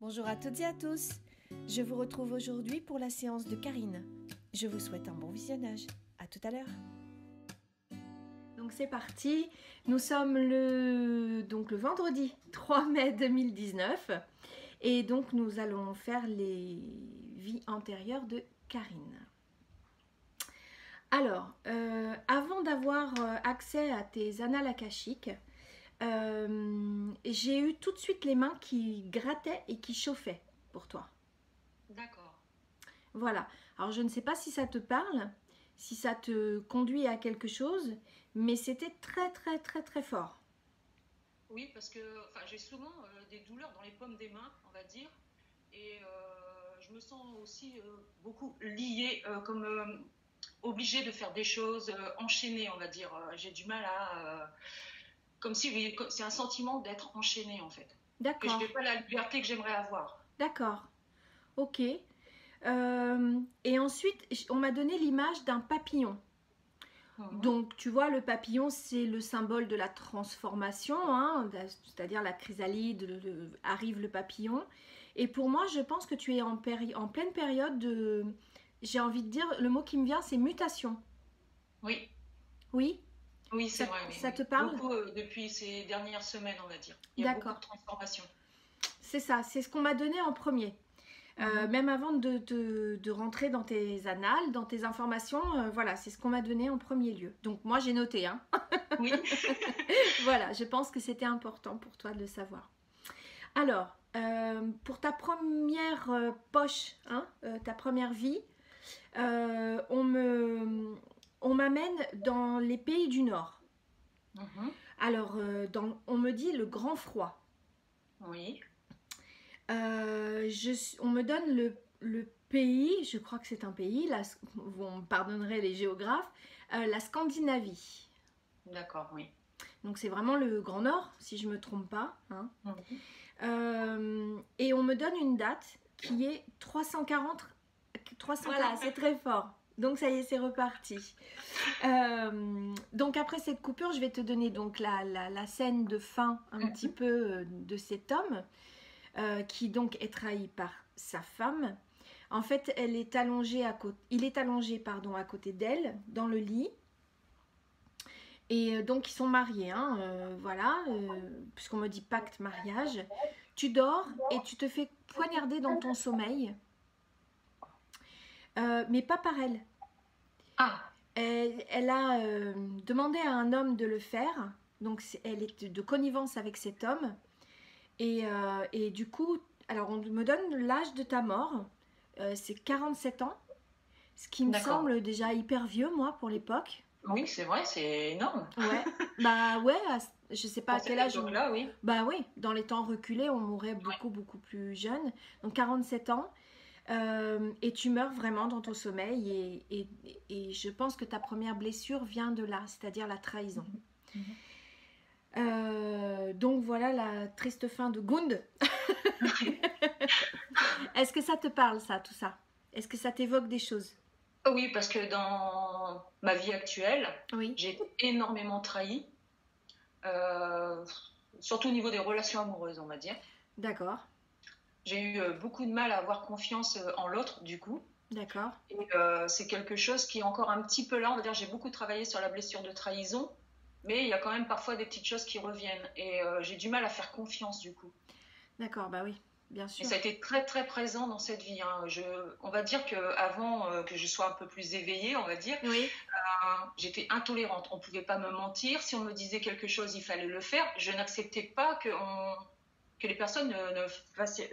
Bonjour à toutes et à tous. Je vous retrouve aujourd'hui pour la séance de Karine. Je vous souhaite un bon visionnage. À tout à l'heure. Donc c'est parti. Nous sommes le vendredi 3 mai 2019 et donc nous allons faire les vies antérieures de Karine. Alors, avant d'avoir accès à tes annales akashiques, j'ai eu tout de suite les mains qui grattaient et qui chauffaient pour toi. D'accord. Voilà. Alors, je ne sais pas si ça te parle, si ça te conduit à quelque chose, mais c'était très, très, très, très fort. Oui, parce que j'ai souvent des douleurs dans les paumes des mains, on va dire, et je me sens aussi beaucoup liée, comme obligée de faire des choses enchaînées, on va dire. J'ai du mal à, comme si, oui, c'est un sentiment d'être enchaînée en fait, que je D'accord, n'ai pas la liberté que j'aimerais avoir. d'accord, ok. Et ensuite, on m'a donné l'image d'un papillon. Mhm. Donc, tu vois, le papillon, c'est le symbole de la transformation, hein, c'est-à-dire la chrysalide, arrive le papillon. Et pour moi, je pense que tu es en pleine période de... J'ai envie de dire, le mot qui me vient, c'est mutation. Oui, Oui, oui, c'est vrai, oui, ça te oui. parle? Beaucoup depuis ces dernières semaines, on va dire. Il y a beaucoup D'accord, de transformations. c'est ça, c'est ce qu'on m'a donné en premier. Mhm. Même avant de rentrer dans tes annales, dans tes informations, voilà, c'est ce qu'on m'a donné en premier lieu. Donc moi, j'ai noté, hein. Oui. Voilà, je pense que c'était important pour toi de le savoir. Alors, pour ta première poche, hein, ta première vie, euh, on me, on m'amène dans les pays du Nord. Mhm. Alors, on me dit le grand froid. Oui. On me donne le pays, je crois que c'est un pays, vous me pardonnerez les géographes, la Scandinavie. D'accord, oui. Donc c'est vraiment le Grand Nord, si je ne me trompe pas, hein. Mhm. Et on me donne une date qui est 340. 340, c'est très fort. Donc ça y est, c'est reparti. Donc après cette coupure, je vais te donner donc la scène de fin un petit Mhm. peu de cet homme qui donc est trahi par sa femme. En fait, il est allongé pardon, à côté d'elle dans le lit. Et donc ils sont mariés, hein, voilà, puisqu'on me dit pacte mariage. Tu dors et tu te fais poignarder dans ton sommeil, mais pas par elle. Ah, Elle a demandé à un homme de le faire, donc elle est de connivence avec cet homme. Et du coup, alors on me donne l'âge de ta mort, c'est 47 ans, ce qui me d'accord. semble déjà hyper vieux, moi, pour l'époque. Oui, c'est vrai, c'est énorme. Ouais, bah ouais, je sais pas à Pour cette quel âge époque-là, oui. Bah oui, dans les temps reculés, on mourrait Ouais. beaucoup, beaucoup plus jeune. Donc 47 ans, et tu meurs vraiment dans ton sommeil. Et je pense que ta première blessure vient de là, c'est-à-dire la trahison. Mhm. Mhm. Donc voilà la triste fin de Gund. Est-ce que ça te parle, ça, tout ça? Est-ce que ça t'évoque des choses? Oui, parce que dans ma vie actuelle, Oui, j'ai été énormément trahie, euh, surtout au niveau des relations amoureuses, on va dire. d'accord, J'ai eu beaucoup de mal à avoir confiance en l'autre, du coup. d'accord, Et c'est quelque chose qui est encore un petit peu là. On va dire, j'ai beaucoup travaillé sur la blessure de trahison, mais il y a quand même parfois des petites choses qui reviennent. Et j'ai du mal à faire confiance, du coup. d'accord, bah oui, bien Et sûr. ça a été très très présent dans cette vie, hein. On va dire qu'avant que je sois un peu plus éveillée, on va dire, Oui, j'étais intolérante. On ne pouvait pas me mentir. Si on me disait quelque chose, il fallait le faire. Je n'acceptais pas que les personnes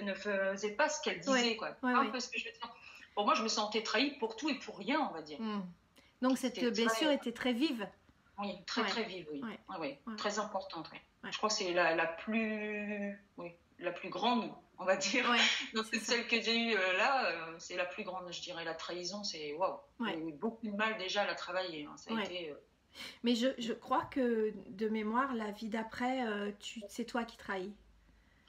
ne faisaient pas ce qu'elles ouais, disaient, quoi. ouais, Un ouais. peu ce que je veux dire. Pour moi, je me sentais trahie pour tout et pour rien, on va dire. Hmm. Donc cette C'était blessure très, était très vive. oui, très Ouais, très vive, oui. ouais, Ouais, ouais. ouais, Très importante, oui. ouais. Je crois que c'est la plus, oui, la plus grande, on va dire. Ouais, Donc c'est ça. celle que j'ai eue là, c'est la plus grande, je dirais. La trahison, c'est waouh. J'ai Ouais, eu beaucoup de mal déjà à la travailler, hein. Ça a ouais. été, Mais je crois que de mémoire, la vie d'après, c'est toi qui trahis.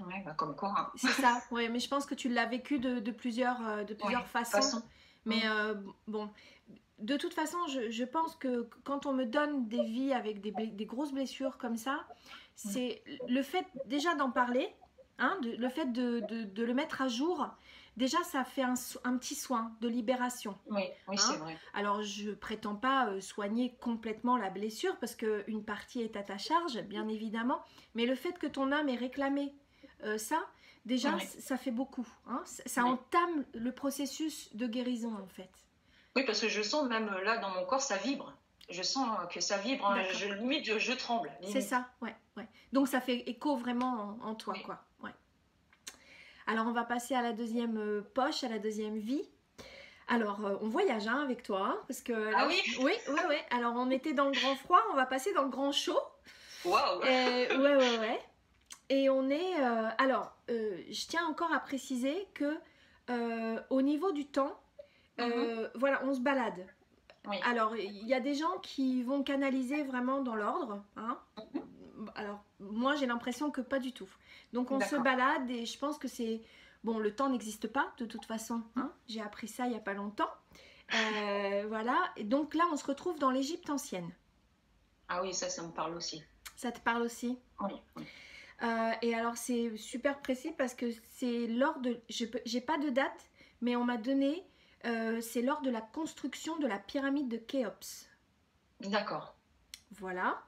ouais, bah, comme quoi, hein. C'est ça, ouais, mais je pense que tu l'as vécu de Oui, plusieurs façons. façon. Mais Mm. bon, de toute façon, je pense que quand on me donne des vies avec des grosses blessures comme ça, Mm. c'est le fait déjà d'en parler, hein, le fait de le mettre à jour, déjà ça fait un petit soin de libération. Oui, oui, Hein. c'est vrai. Alors je prétends pas soigner complètement la blessure parce qu'une partie est à ta charge, bien évidemment, mais le fait que ton âme ait réclamé ça, déjà Oui, ça fait beaucoup. Hein. Ça oui. entame le processus de guérison en fait. Oui, parce que je sens même là dans mon corps, ça vibre. Je sens que ça vibre, hein. D'accord. Limite, je tremble, C'est limite. ça, ouais, ouais. Donc ça fait écho vraiment en toi, Oui. quoi. Ouais. Alors on va passer à la deuxième poche, à la deuxième vie. Alors on voyage hein, avec toi, hein, parce que Ah là, oui? oui, oui, oui. Alors on était dans le grand froid, on va passer dans le grand chaud. Waouh! Ouais, ouais, ouais. Et on est. Alors, je tiens encore à préciser que au niveau du temps, Mhm. voilà, on se balade. Oui. Alors, il y a des gens qui vont canaliser vraiment dans l'ordre. Hein. Alors, moi, j'ai l'impression que pas du tout. Donc, on se D'accord. balade et je pense que c'est. Bon, le temps n'existe pas de toute façon. Hein. J'ai appris ça il n'y a pas longtemps. Voilà. Et donc là, on se retrouve dans l'Égypte ancienne. Ah oui, ça me parle aussi. Ça te parle aussi? Oui, oui. Et alors c'est super précis parce que c'est lors de, j'ai pas de date, mais on m'a donné, c'est lors de la construction de la pyramide de Khéops. D'accord. Voilà.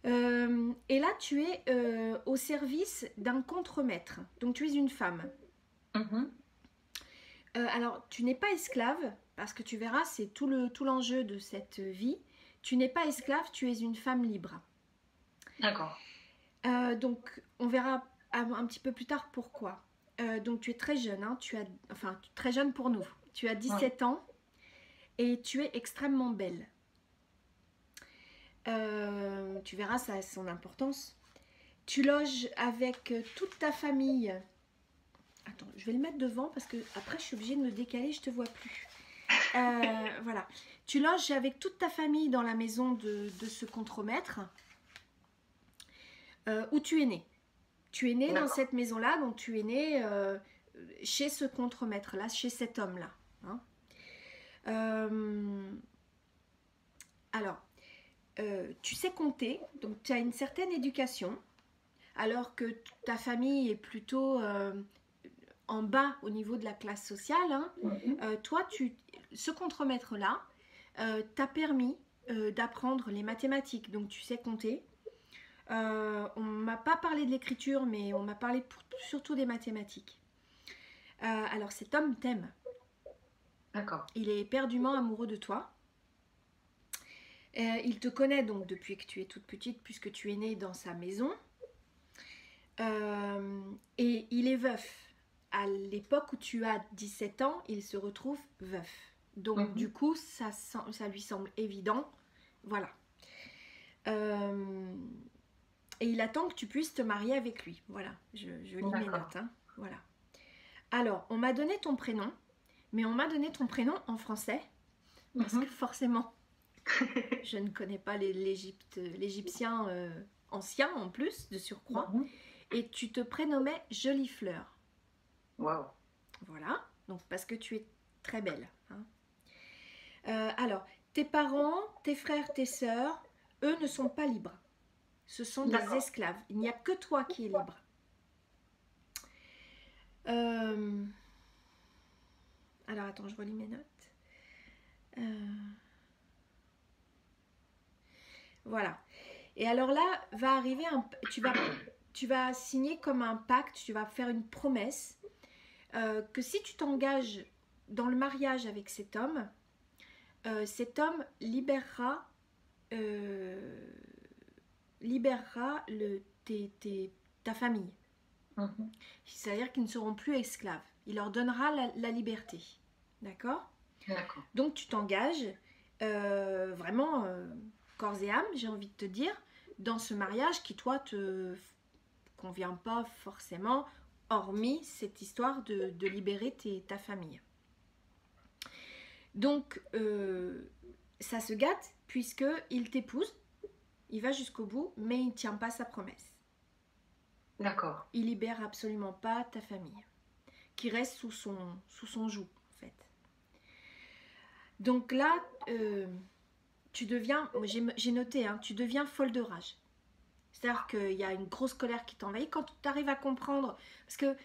Et là tu es au service d'un contremaître, donc tu es une femme. Mhm. Alors tu n'es pas esclave, parce que tu verras, c'est tout l'enjeu de cette vie. Tu n'es pas esclave, tu es une femme libre. D'accord. Donc, on verra un petit peu plus tard pourquoi. Donc, tu es très jeune, hein, enfin, très jeune pour nous. Tu as Oui. 17 ans et tu es extrêmement belle. Tu verras, ça a son importance. Tu loges avec toute ta famille. Attends, je vais le mettre devant parce que après, je suis obligée de me décaler, je te vois plus. Voilà. Tu loges avec toute ta famille dans la maison de ce contremaître où tu es né. Tu es né dans D'accord. cette maison-là, donc tu es né chez ce contremaître-là, chez cet homme-là. Hein. Alors, tu sais compter, donc tu as une certaine éducation, alors que ta famille est plutôt en bas au niveau de la classe sociale. Hein. Mhm. Toi, ce contremaître-là t'a permis d'apprendre les mathématiques, donc tu sais compter. On m'a pas parlé de l'écriture, mais on m'a parlé surtout des mathématiques. Alors cet homme t'aime. D'accord. Il est éperdument amoureux de toi. Il te connaît donc depuis que tu es toute petite, puisque tu es née dans sa maison. Et il est veuf. À l'époque où tu as 17 ans, il se retrouve veuf. Donc du coup, ça lui semble évident. Voilà. Et il attend que tu puisses te marier avec lui. Voilà, je lis mes notes. Hein. Voilà. Alors, on m'a donné ton prénom, mais on m'a donné ton prénom en français, parce que forcément, je ne connais pas l'Égyptien ancien en plus, de surcroît, et tu te prénommais Jolie Fleur. Waouh. Voilà, donc parce que tu es très belle. Hein. Alors, tes parents, tes frères, tes sœurs, eux ne sont pas libres. Ce sont des esclaves. Il n'y a que toi qui es libre. Alors, attends, je relis mes notes. Voilà. Et alors là, va arriver tu vas signer comme un pacte, tu vas faire une promesse que si tu t'engages dans le mariage avec cet homme libérera ta famille. C'est-à-dire qu'ils ne seront plus esclaves. Il leur donnera la liberté. D'accord ? D'accord. Donc tu t'engages vraiment corps et âme, j'ai envie de te dire, dans ce mariage qui, toi, te convient pas forcément, hormis cette histoire de libérer ta famille. Donc, ça se gâte puisqu'il t'épouse, il va jusqu'au bout, mais il ne tient pas sa promesse. D'accord. Il libère absolument pas ta famille, qui reste sous son joug, en fait. Donc là, tu deviens, j'ai noté, hein, tu deviens folle de rage. C'est-à-dire qu'il y a une grosse colère qui t'envahit. Quand tu arrives à comprendre, parce que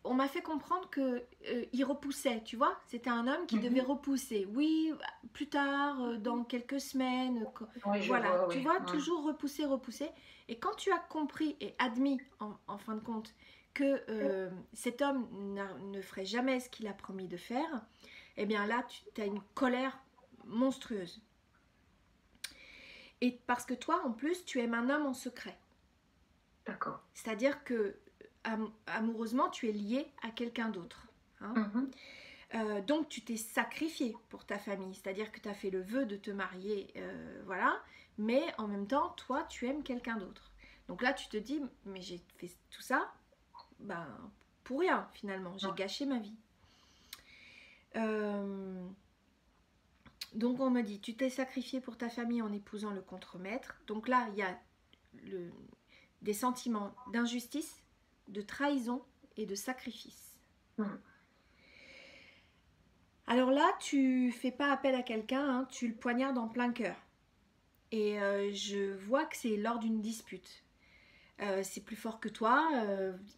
on m'a fait comprendre que il repoussait, tu vois. C'était un homme qui devait repousser. Oui, plus tard, dans quelques semaines. Oui, je Voilà, vois, tu oui. vois, toujours repousser, repousser. Et quand tu as compris et admis, en fin de compte, que cet homme ne ferait jamais ce qu'il a promis de faire, eh bien là, tu as une colère monstrueuse. Et parce que toi, en plus, tu aimes un homme en secret. D'accord. C'est-à-dire que amoureusement, tu es lié à quelqu'un d'autre. Hein. Donc, tu t'es sacrifié pour ta famille. C'est-à-dire que tu as fait le vœu de te marier, voilà. Mais en même temps, toi, tu aimes quelqu'un d'autre. Donc là, tu te dis, mais j'ai fait tout ça, ben, pour rien, finalement. J'ai gâché ma vie. Donc, on me dit, tu t'es sacrifié pour ta famille en épousant le contremaître. Donc là, il y a des sentiments d'injustice, de trahison et de sacrifice. Alors là, tu fais pas appel à quelqu'un, hein, tu le poignardes en plein cœur. Et je vois que c'est lors d'une dispute. C'est plus fort que toi,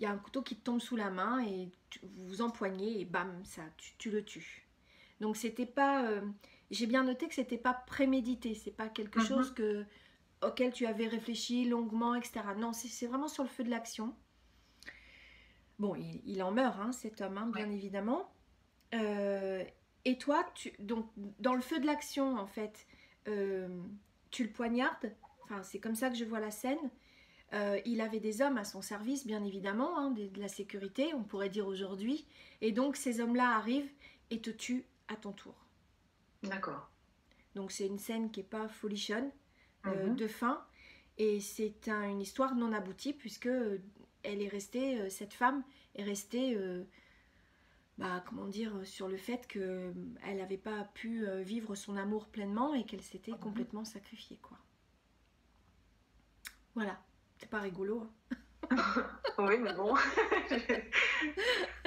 y a un couteau qui te tombe sous la main et vous vous empoignez et bam, ça, tu le tues. Donc c'était pas... j'ai bien noté que c'était pas prémédité, c'est pas quelque chose auquel tu avais réfléchi longuement, etc. Non, c'est vraiment sur le feu de l'action. Bon, il en meurt, hein, cet homme, hein, bien évidemment. Et toi, donc, dans le feu de l'action, en fait, tu le poignardes. Enfin, c'est comme ça que je vois la scène. Il avait des hommes à son service, bien évidemment, hein, de la sécurité, on pourrait dire aujourd'hui. Et donc, ces hommes-là arrivent et te tuent à ton tour. D'accord. Donc, c'est une scène qui n'est pas folichonne, de fin. Et c'est une histoire non aboutie, puisque elle est restée, cette femme est restée... comment dire, sur le fait qu'elle n'avait pas pu vivre son amour pleinement et qu'elle s'était complètement sacrifiée, quoi. Voilà, c'est pas rigolo. Hein. Oui, mais bon.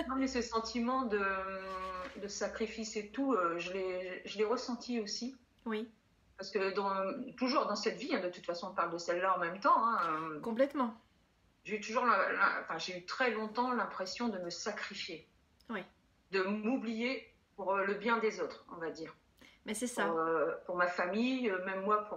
Non, mais ce sentiment de sacrifice et tout, je l'ai ressenti aussi. Oui. Parce que toujours dans cette vie, hein, de toute façon, on parle de celle-là en même temps. Hein, complètement. J'ai eu j'ai eu très longtemps l'impression de me sacrifier. Oui. De m'oublier pour le bien des autres, on va dire. Mais c'est ça. Pour ma famille, même moi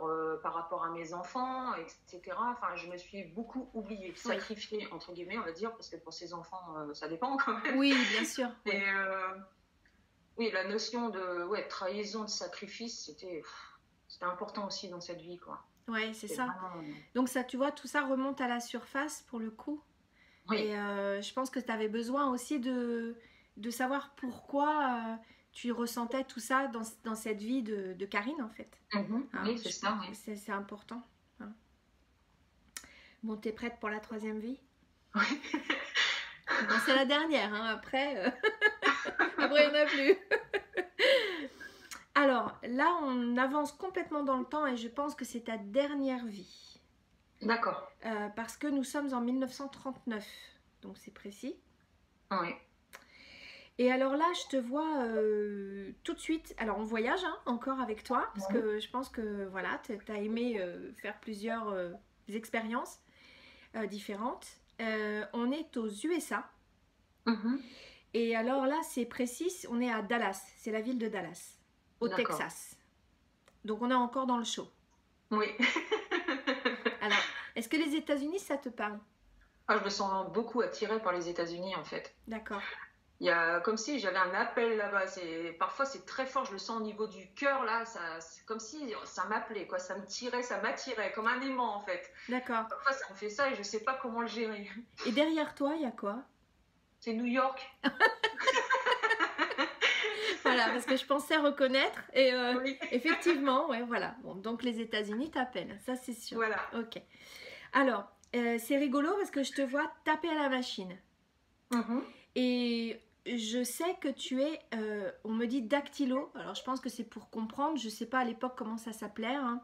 par rapport à mes enfants, etc. Enfin, je me suis beaucoup oubliée, sacrifiée, entre guillemets, on va dire, parce que pour ses enfants, ça dépend quand même. Oui, bien sûr. Et oui, la notion de trahison, de sacrifice, c'était important aussi dans cette vie, quoi. Ouais, c'est ça. Vraiment... Donc ça, tu vois, tout ça remonte à la surface pour le coup. Oui. Et je pense que tu avais besoin aussi de savoir pourquoi tu ressentais tout ça dans cette vie de Karine, en fait. Hein, oui, c'est ça. Oui. C'est important. Hein. Bon, t'es prête pour la troisième vie? Oui. Bon, c'est la dernière, hein. Après, après il n'y en a plus. Alors, là, on avance complètement dans le temps et je pense que c'est ta dernière vie. D'accord. Parce que nous sommes en 1939, donc c'est précis. Oui. Et alors là, je te vois tout de suite. Alors, on voyage encore avec toi, parce que je pense que voilà, tu as aimé faire plusieurs expériences différentes. On est aux USA. Et alors là, c'est précis, on est à Dallas. C'est la ville de Dallas, au Texas. Donc, on est encore dans le show. Oui. Alors, est-ce que les États-Unis, ça te parle? Je me sens beaucoup attirée par les États-Unis, en fait. D'accord. Il y a comme si j'avais un appel là-bas. Parfois, c'est très fort, je le sens au niveau du cœur, là. C'est comme si ça m'appelait, quoi. Ça me tirait, ça m'attirait, comme un aimant, en fait. D'accord. Parfois, ça me fait ça et je ne sais pas comment le gérer. Et derrière toi, il y a quoi? C'est New York. Voilà, parce que je pensais reconnaître. Et effectivement, ouais, voilà. Bon, donc, les États-Unis t'appellent, ça, c'est sûr. Voilà. Ok. Alors, c'est rigolo parce que je te vois taper à la machine. Et je sais que tu es, on me dit dactylo, alors je pense que c'est pour comprendre, je ne sais pas à l'époque comment ça s'appelait, hein.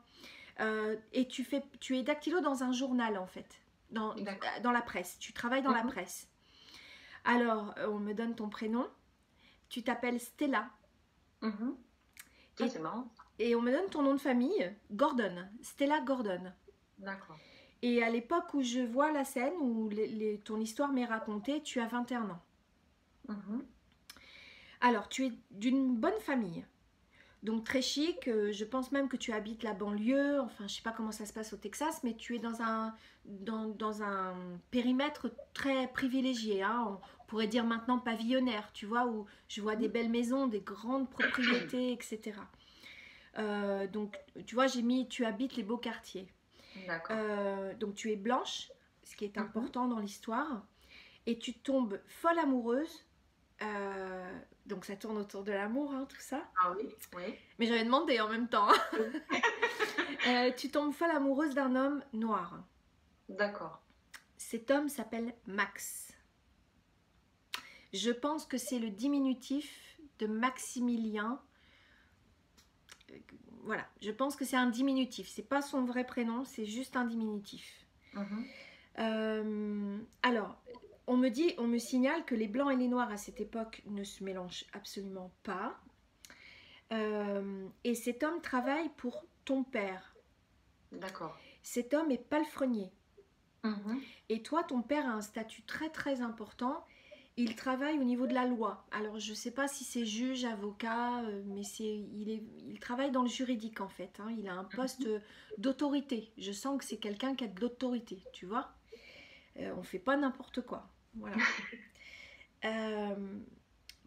Et tu es dactylo dans un journal en fait, dans la presse, tu travailles dans la presse. Alors, on me donne ton prénom, tu t'appelles Stella. C'est marrant. Et on me donne ton nom de famille, Gordon, Stella Gordon. D'accord. Et à l'époque où je vois la scène, où ton histoire m'est racontée, tu as 21 ans. Mhm. Alors, tu es d'une bonne famille. Donc très chic, je pense même que tu habites la banlieue, enfin je sais pas comment ça se passe au Texas, mais tu es dans un périmètre très privilégié, hein. On pourrait dire maintenant pavillonnaire, tu vois, où je vois des belles maisons, des grandes propriétés, etc. Donc tu vois, j'ai mis tu habites les beaux quartiers. D'accord. Donc tu es blanche, ce qui est Mhm. important dans l'histoire, et tu tombes folle amoureuse. Donc ça tourne autour de l'amour, hein, tout ça. Ah oui, oui. Mais j'avais demandé en même temps. Tu tombes folle amoureuse d'un homme noir. D'accord. Cet homme s'appelle Max. Je pense que c'est le diminutif de Maximilien. Voilà, je pense que c'est un diminutif. C'est pas son vrai prénom, c'est juste un diminutif. Mhm. Alors, on me signale que les blancs et les noirs à cette époque ne se mélangent absolument pas. Et cet homme travaille pour ton père. D'accord. Cet homme est palefrenier. Mhm. Et toi, ton père a un statut très très important. Il travaille au niveau de la loi. Alors, je ne sais pas si c'est juge, avocat, mais il travaille dans le juridique en fait, hein. Il a un poste d'autorité. Je sens que c'est quelqu'un qui a de l'autorité, tu vois. On ne fait pas n'importe quoi. Voilà. Euh,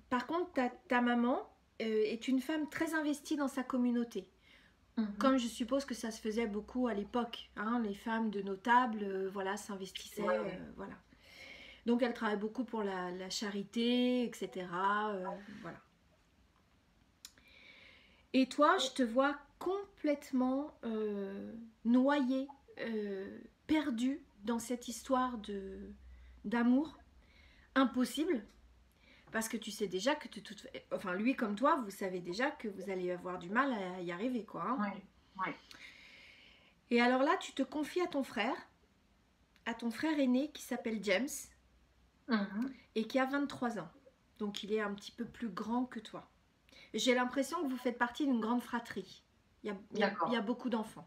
Par contre, ta maman est une femme très investie dans sa communauté. Mhm. Comme je suppose que ça se faisait beaucoup à l'époque, hein, les femmes de notables, voilà, s'investissaient, Ouais, ouais. voilà. Donc elle travaille beaucoup pour la charité, etc. Voilà. Et toi, je te vois complètement noyée, perdue dans cette histoire d'amour impossible, parce que tu sais déjà que enfin lui comme toi, vous savez déjà que vous allez avoir du mal à y arriver, quoi, hein. Ouais, ouais. Et alors là, tu te confies à ton frère aîné qui s'appelle James Mhm. et qui a 23 ans. Donc il est un petit peu plus grand que toi. J'ai l'impression que vous faites partie d'une grande fratrie. Il y a D'accord. beaucoup d'enfants.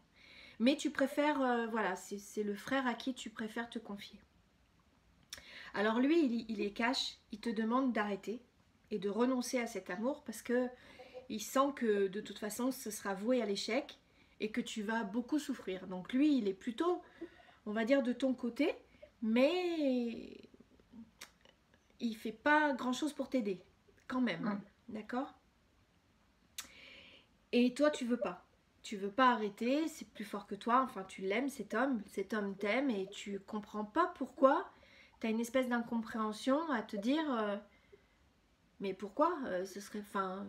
Mais tu préfères, voilà, c'est le frère à qui tu préfères te confier. Alors lui, il est cash, il te demande d'arrêter et de renoncer à cet amour parce que il sent que de toute façon, ce sera voué à l'échec et que tu vas beaucoup souffrir. Donc lui, il est plutôt, on va dire, de ton côté, mais il fait pas grand-chose pour t'aider, quand même, hein. Mhm. D'accord. Et toi, tu veux pas. Tu veux pas arrêter, c'est plus fort que toi. Enfin, tu l'aimes, cet homme t'aime et tu comprends pas pourquoi. Tu as une espèce d'incompréhension à te dire mais pourquoi ce serait. Enfin,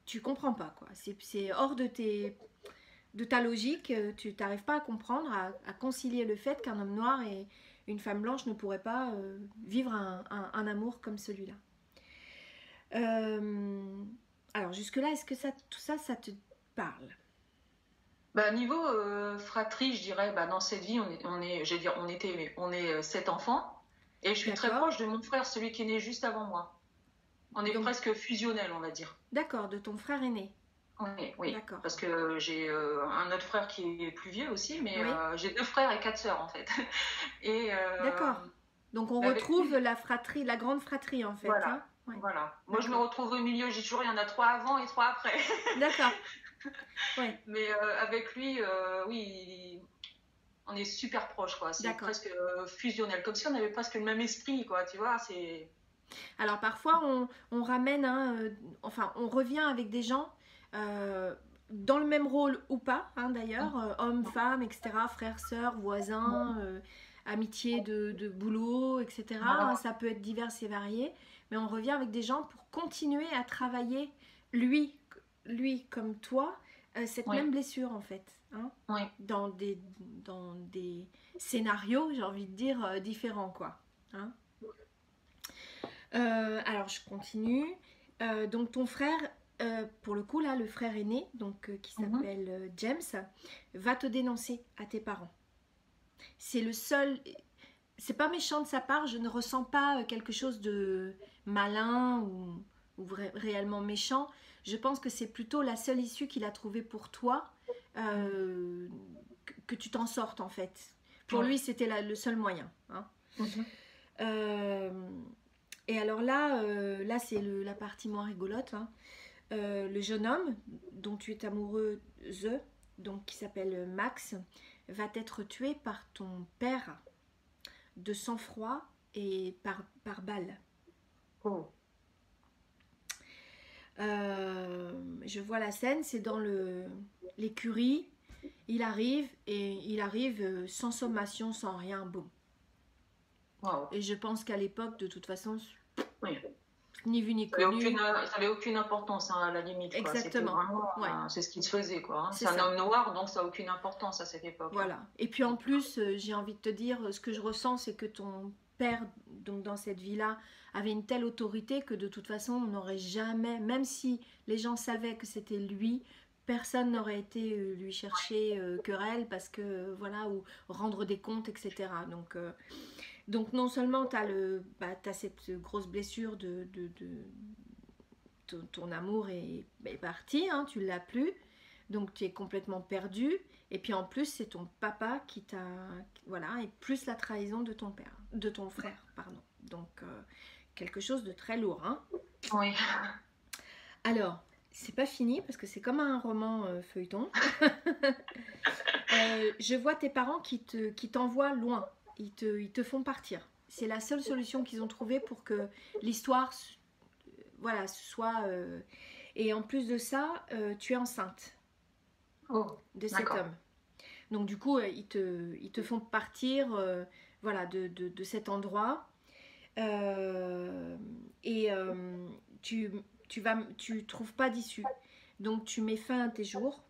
tu comprends pas, quoi. C'est hors de ta logique. Tu n'arrives pas à comprendre, à concilier le fait qu'un homme noir et une femme blanche ne pourraient pas vivre un amour comme celui-là. Euh, alors, jusque-là, est-ce que tout ça, ça te parle? Bah, niveau fratrie, je dirais, bah, dans cette vie, je veux dire, on est 7 enfants, et je suis très D'accord. proche de mon frère, celui qui est né juste avant moi. On est Donc, presque fusionnels, on va dire. d'accord, de ton frère aîné. Oui, oui. D'accord. Parce que j'ai un autre frère qui est plus vieux aussi, mais Oui, j'ai 2 frères et 4 sœurs en fait. Et d'accord. Donc on mais avec retrouve lui, la fratrie, la grande fratrie en fait, voilà, hein. Oui, voilà. Moi, je me d'accord. retrouve au milieu. J'ai toujours, il y en a 3 avant et 3 après. D'accord. Oui, Mais avec lui, oui, on est super proches, quoi. C'est d'accord. presque fusionnel, comme si on avait presque le même esprit, quoi. Tu vois, c'est. Alors parfois on ramène, hein, enfin on revient avec des gens euh, dans le même rôle ou pas, hein, d'ailleurs, hommes, femmes, etc., frères, sœurs, voisins, amitié de boulot, etc., hein, Voilà. ça peut être divers et varié, mais on revient avec des gens pour continuer à travailler, lui, lui comme toi, cette Oui, même blessure en fait, hein, oui. dans des scénarios, j'ai envie de dire, différents, quoi, hein. Alors je continue. Donc ton frère, pour le coup là, le frère aîné, donc qui Mhm. s'appelle James, va te dénoncer à tes parents. C'est le seul. C'est pas méchant de sa part. Je ne ressens pas quelque chose de malin ou réellement méchant. Je pense que c'est plutôt la seule issue qu'il a trouvée pour toi, euh, que tu t'en sortes en fait. Pour lui, c'était le seul moyen. Hein. Et alors là, là c'est la partie moins rigolote. Hein. Le jeune homme dont tu es amoureuse, donc qui s'appelle Max, va être tué par ton père de sang-froid et par balle. Oh. Je vois la scène, c'est dans l'écurie. Il arrive sans sommation, sans rien, boum. Wow. Et je pense qu'à l'époque, de toute façon, Oui. ni vu ni connu. Ça n'avait aucune importance, hein, à la limite. Exactement. C'est ce qui se faisait, quoi. Hein. C'est un homme noir, donc ça n'a aucune importance à cette époque. Voilà. Hein. Et puis en plus, j'ai envie de te dire, ce que je ressens, c'est que ton père, donc dans cette vie-là, avait une telle autorité que de toute façon, on n'aurait jamais, même si les gens savaient que c'était lui, personne n'aurait été lui chercher querelle, parce que voilà, ou rendre des comptes, etc. Donc non seulement tu as cette grosse blessure de ton amour est parti, hein, tu l'as plus, donc tu es complètement perdu, et puis en plus c'est ton papa qui t'a, voilà, et plus la trahison de ton frère, pardon. Donc quelque chose de très lourd, hein. Oui. Alors, c'est pas fini parce que c'est comme un roman feuilleton. Je vois tes parents qui t'envoient loin. Ils te font partir. C'est la seule solution qu'ils ont trouvée pour que l'histoire voilà, soit... Et en plus de ça, tu es enceinte de cet homme. Donc du coup, ils te font partir voilà, de cet endroit. Et tu trouves pas d'issue. Donc tu mets fin à tes jours.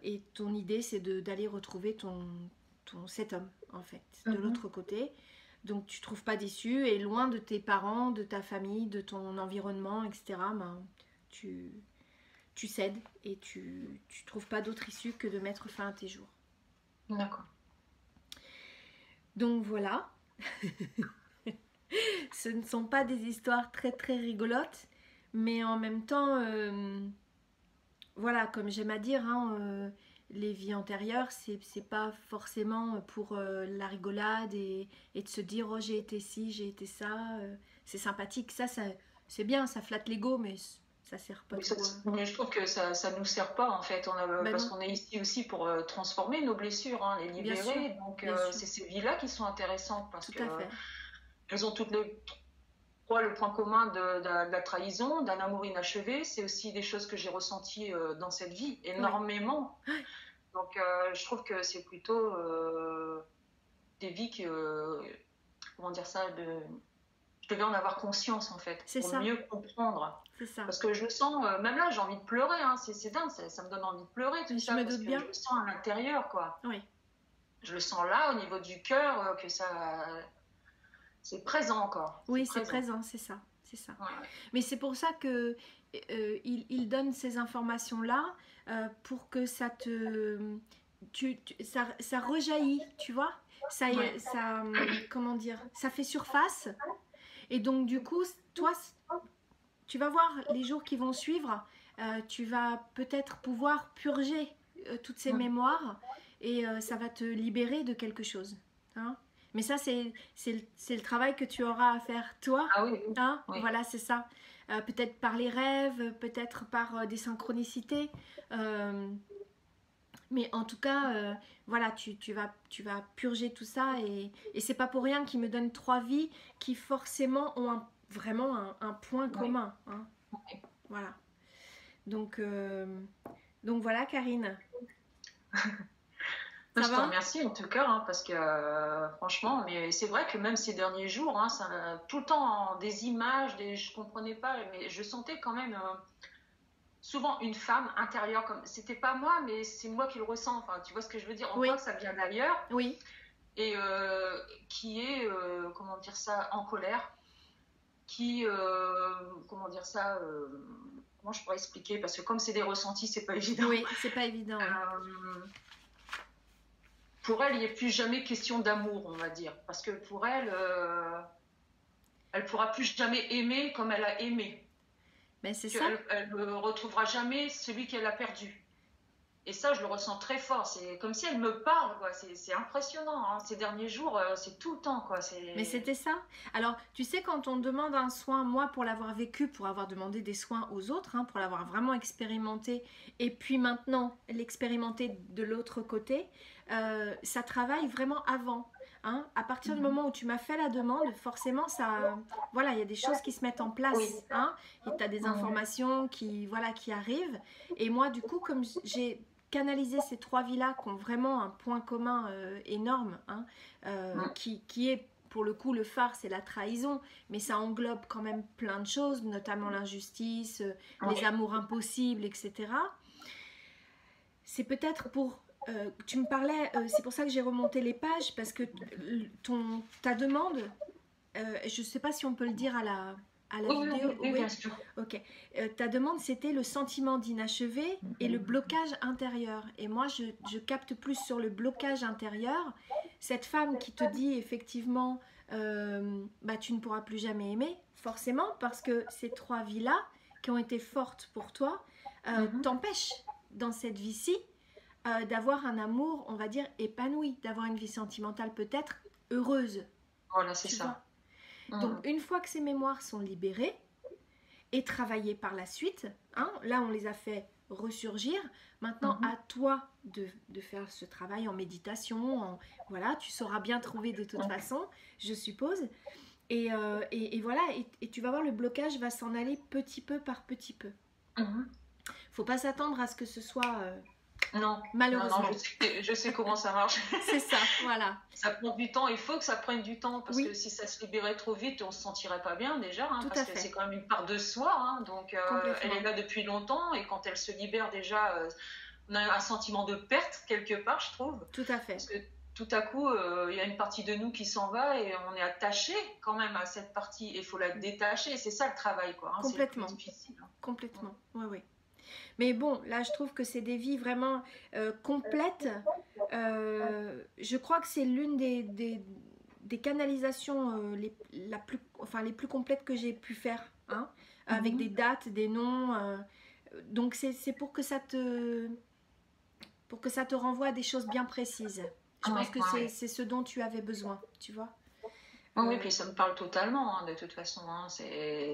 Et ton idée, c'est d'aller retrouver cet homme, en fait, de l'autre côté. Donc tu trouves pas d'issue, et loin de tes parents, de ta famille, de ton environnement, etc., ben, tu cèdes et tu trouves pas d'autre issue que de mettre fin à tes jours. D'accord. Donc voilà. Ce ne sont pas des histoires très très rigolotes, mais en même temps, voilà, comme j'aime à dire, hein, les vies antérieures, c'est pas forcément pour la rigolade et de se dire oh j'ai été ci, j'ai été ça, c'est sympathique, ça c'est bien, ça flatte l'ego, mais ça sert pas trop. Mais je trouve que ça nous sert pas en fait, parce qu'on est ici aussi pour transformer nos blessures, hein, les libérer, donc c'est ces vies-là qui sont intéressantes parce tout à fait. Elles ont toutes les trois le point commun de la trahison, d'un amour inachevé. C'est aussi des choses que j'ai ressenties dans cette vie énormément. Oui. Donc je trouve que c'est plutôt des vies que, comment dire ça, je devais en avoir conscience en fait, pour mieux comprendre. C'est ça. Parce que je le sens, même là j'ai envie de pleurer, hein. C'est dingue, ça me donne envie de pleurer tout ça, parce que je le sens à l'intérieur, quoi. Oui. Je le sens là, au niveau du cœur, que ça... C'est présent encore. Oui, c'est présent, c'est ça. Ouais. Mais c'est pour ça que il donne ces informations-là pour que ça ça rejaillit, tu vois. Ça, comment dire, ça fait surface. Et donc du coup, toi, tu vas voir les jours qui vont suivre, tu vas peut-être pouvoir purger toutes ces mémoires et ça va te libérer de quelque chose. Hein. Mais ça, c'est le travail que tu auras à faire toi. Ah oui. Hein. Oui. Voilà, c'est ça. Peut-être par les rêves, peut-être par des synchronicités. Mais en tout cas, voilà, tu vas purger tout ça. Et c'est pas pour rien qu'il me donne 3 vies qui forcément ont vraiment un point commun. Hein. Oui. Voilà. Donc voilà, Karine. Je te remercie en tout cas, hein, parce que franchement, mais c'est vrai que même ces derniers jours, hein, tout le temps des images, je comprenais pas, mais je sentais quand même souvent une femme intérieure, comme c'était pas moi, mais c'est moi qui le ressens. Enfin, tu vois ce que je veux dire? On voit que ça vient d'ailleurs. Oui. Et qui est, comment dire ça, en colère, qui, comment dire ça, comment je pourrais expliquer? Parce que comme c'est des ressentis, c'est pas évident. Oui, c'est pas évident. Pour elle, il n'y a plus jamais question d'amour, on va dire. Parce que pour elle, elle pourra plus jamais aimer comme elle a aimé. Mais c'est ça. Elle ne retrouvera jamais celui qu'elle a perdu. Et ça, je le ressens très fort. C'est comme si elle me parle, quoi. C'est impressionnant, hein. Ces derniers jours, c'est tout le temps, quoi. Mais c'était ça. Alors, tu sais, quand on demande un soin, moi, pour l'avoir vécu, pour avoir demandé des soins aux autres, hein, pour l'avoir vraiment expérimenté, et puis maintenant l'expérimenter de l'autre côté, ça travaille vraiment avant. Hein. À partir du moment où tu m'as fait la demande, forcément, ça, voilà, il y a des choses qui se mettent en place. Oui. Hein, et tu as des informations qui, voilà, qui arrivent. Et moi, du coup, comme j'ai canalisé ces 3 vies-là qui ont vraiment un point commun énorme, hein, qui est pour le coup, le phare, c'est la trahison, mais ça englobe quand même plein de choses, notamment l'injustice, les amours impossibles, etc. C'est peut-être pour... tu me parlais, c'est pour ça que j'ai remonté les pages, parce que ta demande, je ne sais pas si on peut le dire à la vidéo. Oui, bien sûr. Ok. Ta demande, c'était le sentiment d'inachevé et le blocage intérieur. Et moi, je capte plus sur le blocage intérieur. Cette femme qui te dit effectivement, bah, tu ne pourras plus jamais aimer, forcément, parce que ces 3 vies-là, qui ont été fortes pour toi, t'empêchent dans cette vie-ci d'avoir un amour, on va dire, épanoui, d'avoir une vie sentimentale peut-être heureuse. Voilà, c'est ça. Donc, une fois que ces mémoires sont libérées et travaillées par la suite, hein, là, on les a fait ressurgir. Maintenant, à toi de faire ce travail en méditation. Voilà, tu sauras bien trouver de toute façon, je suppose. Et voilà, et tu vas voir, le blocage va s'en aller petit peu par petit peu. Faut pas s'attendre à ce que ce soit... non, malheureusement. Non, je sais comment ça marche. C'est ça, voilà. Ça prend du temps, il faut que ça prenne du temps, parce que si ça se libérait trop vite, on se sentirait pas bien déjà, hein, parce que c'est quand même une part de soi, hein, donc elle est là depuis longtemps, et quand elle se libère déjà, on a un sentiment de perte quelque part, je trouve. Tout à fait. Parce que tout à coup, il y a une partie de nous qui s'en va, et on est attaché quand même à cette partie, et il faut la détacher, c'est ça le travail, quoi. Hein, complètement. c'est difficile. Hein. Complètement, oui. Mais bon, là, je trouve que c'est des vies vraiment complètes. Je crois que c'est l'une des canalisations les plus complètes que j'ai pu faire, hein, avec des dates, des noms. Donc, c'est pour que ça te renvoie à des choses bien précises. Je pense que c'est ce dont tu avais besoin, tu vois. Oui, puis ça me parle totalement, hein, de toute façon. Hein.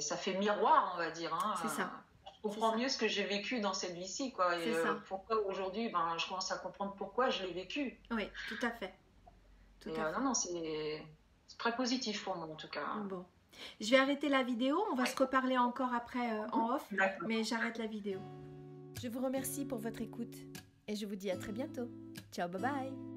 Ça fait miroir, on va dire. Hein. C'est ça. Je comprends mieux ce que j'ai vécu dans cette vie-ci, quoi. Et pourquoi aujourd'hui, je commence à comprendre pourquoi je l'ai vécu. Oui, tout à fait. Non, c'est très positif pour moi, en tout cas. Bon. Je vais arrêter la vidéo. On va se reparler encore après en off. Mais j'arrête la vidéo. Je vous remercie pour votre écoute. Et je vous dis à très bientôt. Ciao, bye bye.